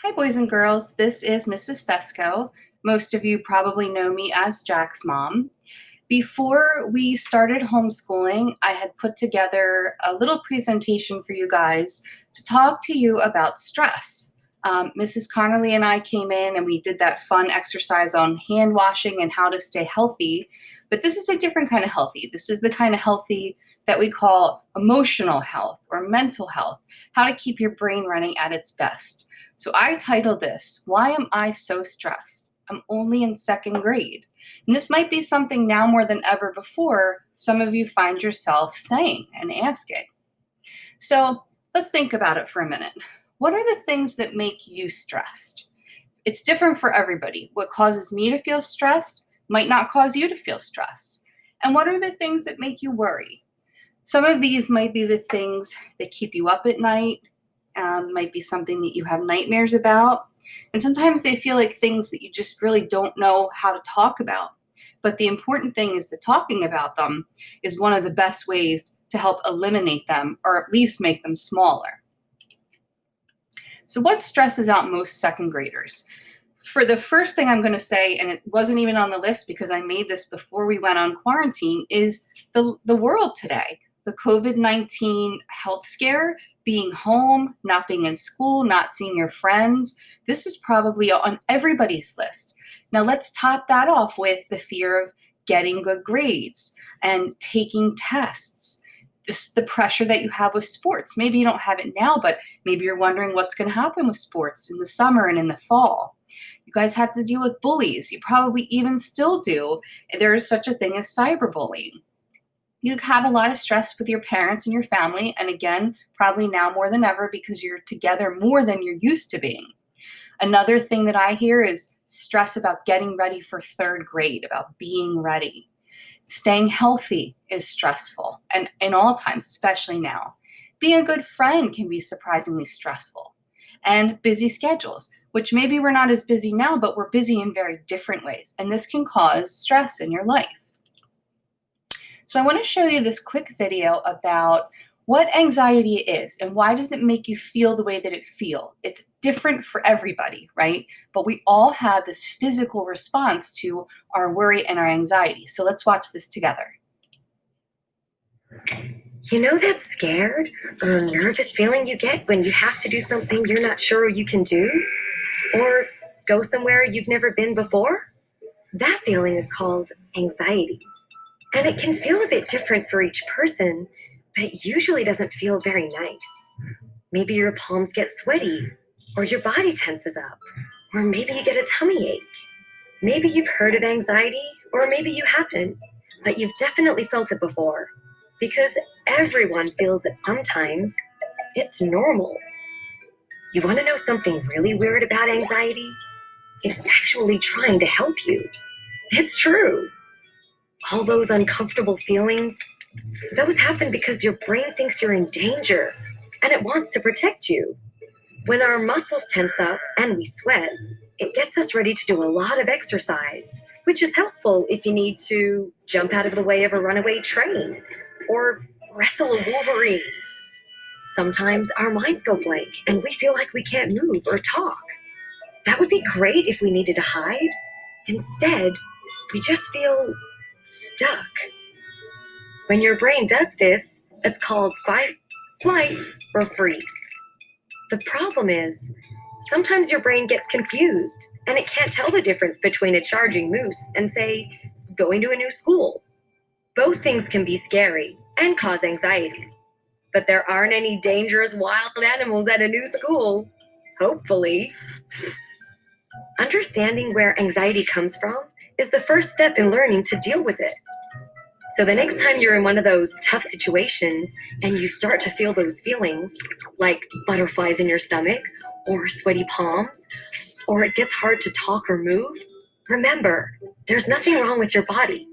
Hi, boys and girls. This is Mrs. Fesco. Most of you probably know me as Jack's mom. Before we started homeschooling, I had put together a little presentation for you guys to talk to you about stress. Mrs. Connerly and I came in and we did that fun exercise on hand washing and how to stay healthy. But this is a different kind of healthy. This is the kind of healthy that we call emotional health or mental health, how to keep your brain running at its best. So I titled this, Why Am I So Stressed? I'm only in second grade. And this might be something now more than ever before some of you find yourself saying and asking. So let's think about it for a minute. What are the things that make you stressed? It's different for everybody. What causes me to feel stressed might not cause you to feel stressed. And what are the things that make you worry? Some of these might be the things that keep you up at night, might be something that you have nightmares about. And sometimes they feel like things that you just really don't know how to talk about. But the important thing is that talking about them is one of the best ways to help eliminate them or at least make them smaller. So what stresses out most second graders? For the first thing I'm going to say, and it wasn't even on the list because I made this before we went on quarantine, is the world today. The COVID-19 health scare, being home, not being in school, not seeing your friends. This is probably on everybody's list. Now let's top that off with the fear of getting good grades and taking tests. The pressure that you have with sports. Maybe you don't have it now, but maybe you're wondering what's going to happen with sports in the summer and in the fall. You guys have to deal with bullies. You probably even still do. There is such a thing as cyberbullying. You have a lot of stress with your parents and your family, and again, probably now more than ever because you're together more than you're used to being. Another thing that I hear is stress about getting ready for third grade, about being ready. Staying healthy is stressful, and in all times, especially now. Being a good friend can be surprisingly stressful. And busy schedules, which maybe we're not as busy now, but we're busy in very different ways. And this can cause stress in your life. So I want to show you this quick video about what anxiety is and why does it make you feel the way that it feels. It's different for everybody, right? But we all have this physical response to our worry and our anxiety. So let's watch this together. You know that scared or nervous feeling you get when you have to do something you're not sure you can do? Or go somewhere you've never been before? That feeling is called anxiety. And it can feel a bit different for each person, but it usually doesn't feel very nice. Maybe your palms get sweaty, or your body tenses up, or maybe you get a tummy ache. Maybe you've heard of anxiety, or maybe you haven't, but you've definitely felt it before. Because everyone feels it sometimes. It's normal. You want to know something really weird about anxiety? It's actually trying to help you. It's true. All those uncomfortable feelings, those happen because your brain thinks you're in danger and it wants to protect you. When our muscles tense up and we sweat, it gets us ready to do a lot of exercise, which is helpful if you need to jump out of the way of a runaway train or wrestle a wolverine. Sometimes our minds go blank and we feel like we can't move or talk. That would be great if we needed to hide. Instead, we just feel stuck. When your brain does this, it's called fight, flight, or freeze. The problem is, sometimes your brain gets confused and it can't tell the difference between a charging moose and, say, going to a new school. Both things can be scary and cause anxiety. But there aren't any dangerous wild animals at a new school, hopefully. Understanding where anxiety comes from is the first step in learning to deal with it. So the next time you're in one of those tough situations and you start to feel those feelings, like butterflies in your stomach, or sweaty palms, or it gets hard to talk or move, remember, there's nothing wrong with your body.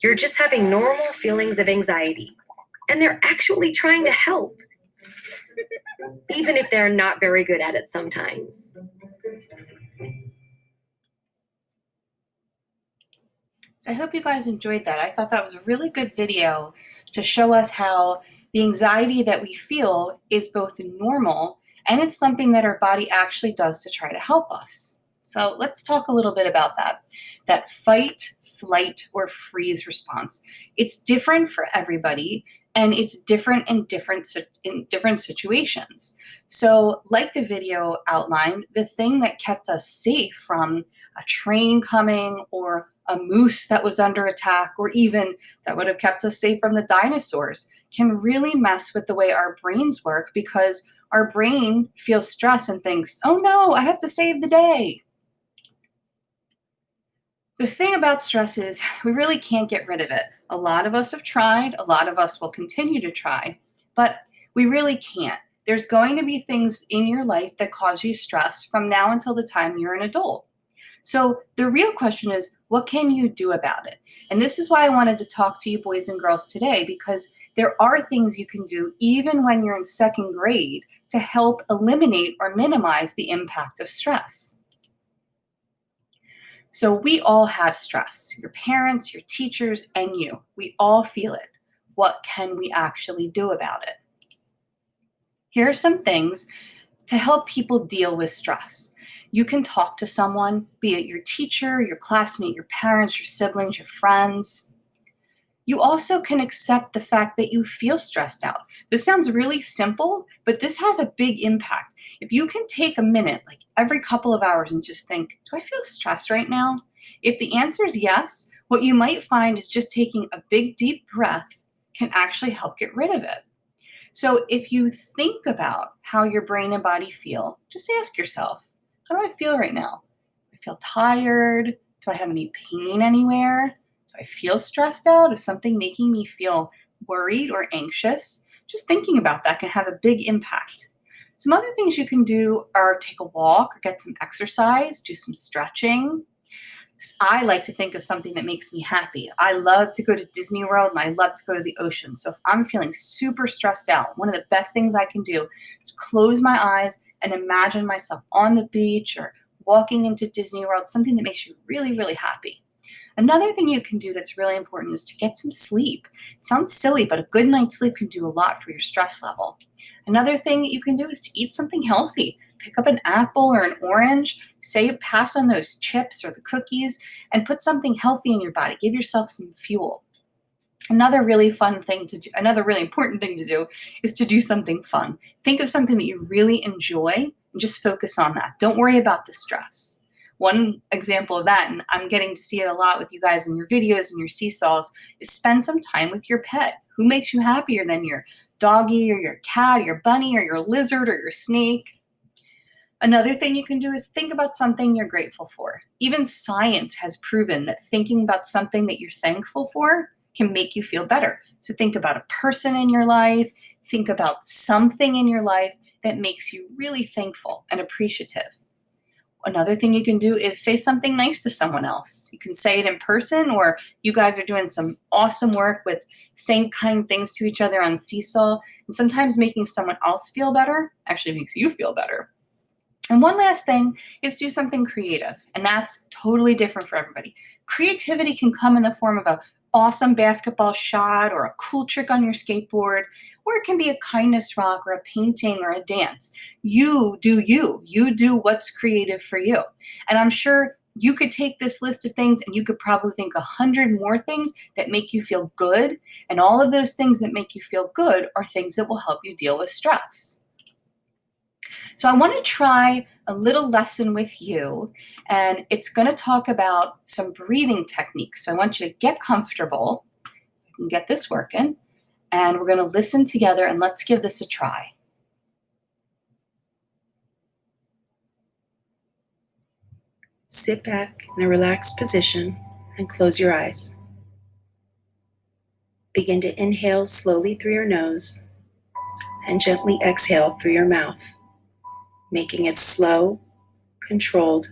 You're just having normal feelings of anxiety, and they're actually trying to help, even if they're not very good at it sometimes. So I hope you guys enjoyed that. I thought that was a really good video to show us how the anxiety that we feel is both normal And it's something that our body actually does to try to help us. So let's talk a little bit about that fight, flight, or freeze response. It's different for everybody, and it's different in different situations. So, like the video outlined, the thing that kept us safe from a train coming or a moose that was under attack, or even that would have kept us safe from the dinosaurs, can really mess with the way our brains work because our brain feels stress and thinks, oh no, I have to save the day. The thing about stress is we really can't get rid of it. A lot of us have tried, a lot of us will continue to try, but we really can't. There's going to be things in your life that cause you stress from now until the time you're an adult. So the real question is, what can you do about it? And this is why I wanted to talk to you boys and girls today, because there are things you can do even when you're in second grade to help eliminate or minimize the impact of stress. So we all have stress, your parents, your teachers, and you. We all feel it. What can we actually do about it? Here are some things to help people deal with stress. You can talk to someone, be it your teacher, your classmate, your parents, your siblings, your friends. You also can accept the fact that you feel stressed out. This sounds really simple, but this has a big impact. If you can take a minute, like every couple of hours, and just think, do I feel stressed right now? If the answer is yes, what you might find is just taking a big, deep breath can actually help get rid of it. So if you think about how your brain and body feel, just ask yourself, how do I feel right now? Do I feel tired? Do I have any pain anywhere? Do I feel stressed out? Is something making me feel worried or anxious? Just thinking about that can have a big impact. Some other things you can do are take a walk or get some exercise, do some stretching. I like to think of something that makes me happy. I love to go to Disney World and I love to go to the ocean. So if I'm feeling super stressed out, one of the best things I can do is close my eyes and imagine myself on the beach or walking into Disney World, something that makes you really, really happy. Another thing you can do that's really important is to get some sleep. It sounds silly, but a good night's sleep can do a lot for your stress level. Another thing that you can do is to eat something healthy. Pick up an apple or an orange, say pass on those chips or the cookies, and put something healthy in your body. Give yourself some fuel. Another really fun thing to do, another really important thing to do is to do something fun. Think of something that you really enjoy and just focus on that. Don't worry about the stress. One example of that, and I'm getting to see it a lot with you guys in your videos and your seesaws, is spend some time with your pet. Who makes you happier than your doggy or your cat or your bunny or your lizard or your snake? Another thing you can do is think about something you're grateful for. Even science has proven that thinking about something that you're thankful for can make you feel better. So think about a person in your life, think about something in your life that makes you really thankful and appreciative. Another thing you can do is say something nice to someone else. You can say it in person, or you guys are doing some awesome work with saying kind things to each other on Seesaw. And sometimes making someone else feel better actually makes you feel better. And one last thing is do something creative, and that's totally different for everybody. Creativity can come in the form of an awesome basketball shot or a cool trick on your skateboard, or it can be a kindness rock or a painting or a dance. You do you. You do what's creative for you. And I'm sure you could take this list of things and you could probably think 100 more things that make you feel good. And all of those things that make you feel good are things that will help you deal with stress. So I want to try a little lesson with you, and it's going to talk about some breathing techniques. So I want you to get comfortable and get this working, and we're going to listen together, and let's give this a try. Sit back in a relaxed position and close your eyes. Begin to inhale slowly through your nose and gently exhale through your mouth, making it slow, controlled,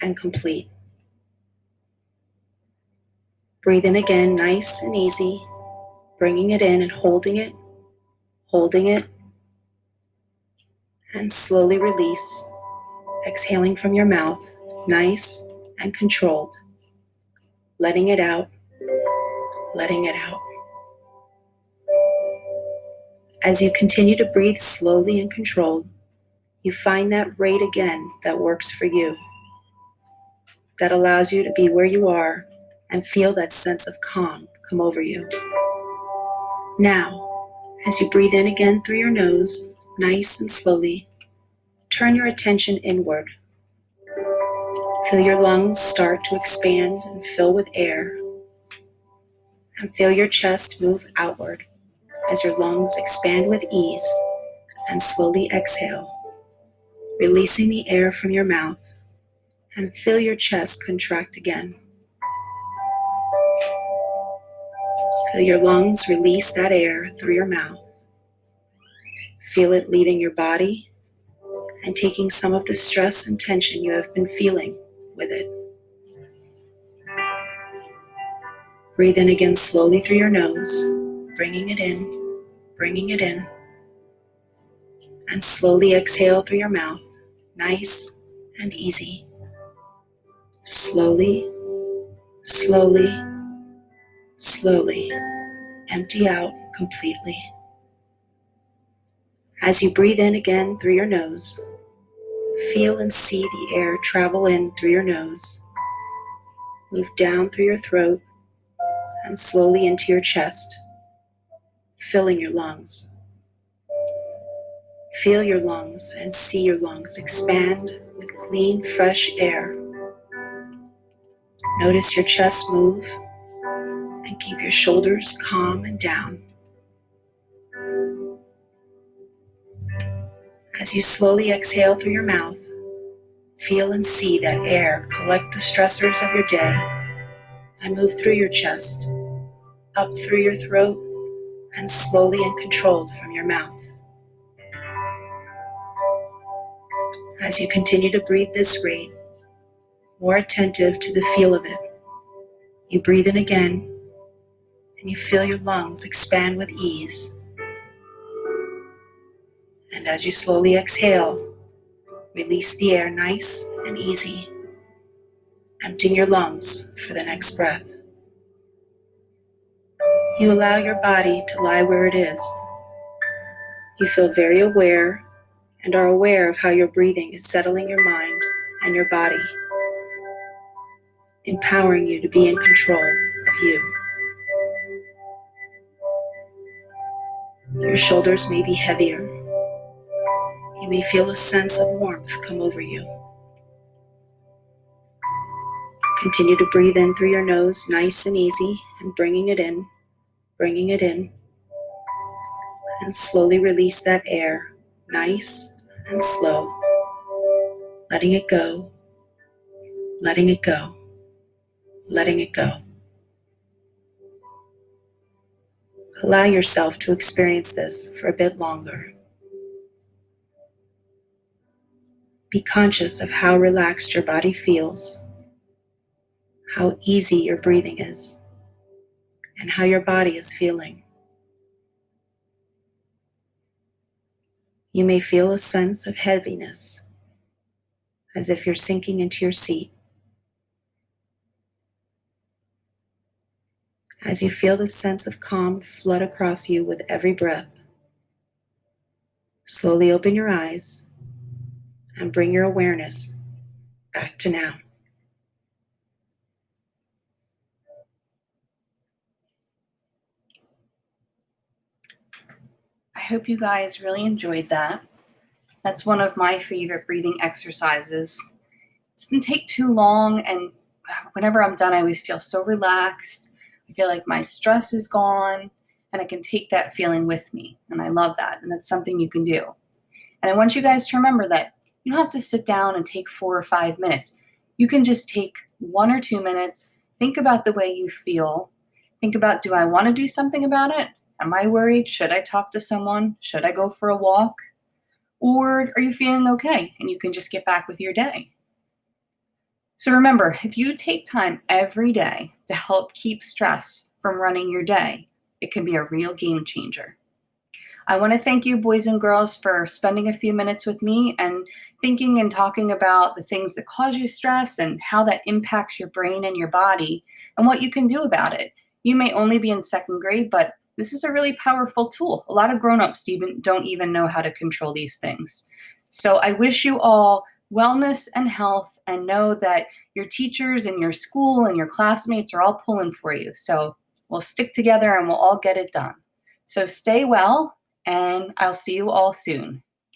and complete. Breathe in again, nice and easy, bringing it in and holding it, and slowly release, exhaling from your mouth, nice and controlled, letting it out. As you continue to breathe slowly and controlled, you find that rate again that works for you, that allows you to be where you are and feel that sense of calm come over you. Now, as you breathe in again through your nose, nice and slowly, turn your attention inward. Feel your lungs start to expand and fill with air, and feel your chest move outward as your lungs expand with ease, and slowly exhale, releasing the air from your mouth, and feel your chest contract again. Feel your lungs release that air through your mouth. Feel it leaving your body and taking some of the stress and tension you have been feeling with it. Breathe in again slowly through your nose, bringing it in, and slowly exhale through your mouth, nice and easy. Slowly, slowly, slowly, empty out completely. As you breathe in again through your nose, feel and see the air travel in through your nose, move down through your throat, and slowly into your chest, filling your lungs. Feel your lungs and see your lungs expand with clean, fresh air. Notice your chest move and keep your shoulders calm and down. As you slowly exhale through your mouth, feel and see that air collect the stressors of your day and move through your chest, up through your throat, and slowly and controlled from your mouth. As you continue to breathe this rate, more attentive to the feel of it, you breathe in again and you feel your lungs expand with ease. And as you slowly exhale, release the air nice and easy, emptying your lungs for the next breath. You allow your body to lie where it is. You feel very aware and are aware of how your breathing is settling your mind and your body, empowering you to be in control of you. Your shoulders may be heavier. You may feel a sense of warmth come over you. Continue to breathe in through your nose, nice and easy, and bringing it in, and slowly release that air, nice and slow, letting it go, letting it go, letting it go. Allow yourself to experience this for a bit longer. Be conscious of how relaxed your body feels, how easy your breathing is, and how your body is feeling. You may feel a sense of heaviness, as if you're sinking into your seat. As you feel the sense of calm flood across you with every breath, slowly open your eyes and bring your awareness back to now. I hope you guys really enjoyed that. That's one of my favorite breathing exercises. It doesn't take too long, and whenever I'm done, I always feel so relaxed. I feel like my stress is gone, and I can take that feeling with me, and I love that, and that's something you can do. And I want you guys to remember that you don't have to sit down and take 4 or 5 minutes. You can just take 1 or 2 minutes, think about the way you feel, think about, do I want to do something about it? Am I worried? Should I talk to someone? Should I go for a walk? Or are you feeling okay and you can just get back with your day? So remember, if you take time every day to help keep stress from running your day, it can be a real game changer. I want to thank you, boys and girls, for spending a few minutes with me and thinking and talking about the things that cause you stress and how that impacts your brain and your body and what you can do about it. You may only be in 2nd grade, but this is a really powerful tool. A lot of grown-ups don't even know how to control these things. So I wish you all wellness and health, and know that your teachers and your school and your classmates are all pulling for you. So we'll stick together and we'll all get it done. So stay well, and I'll see you all soon.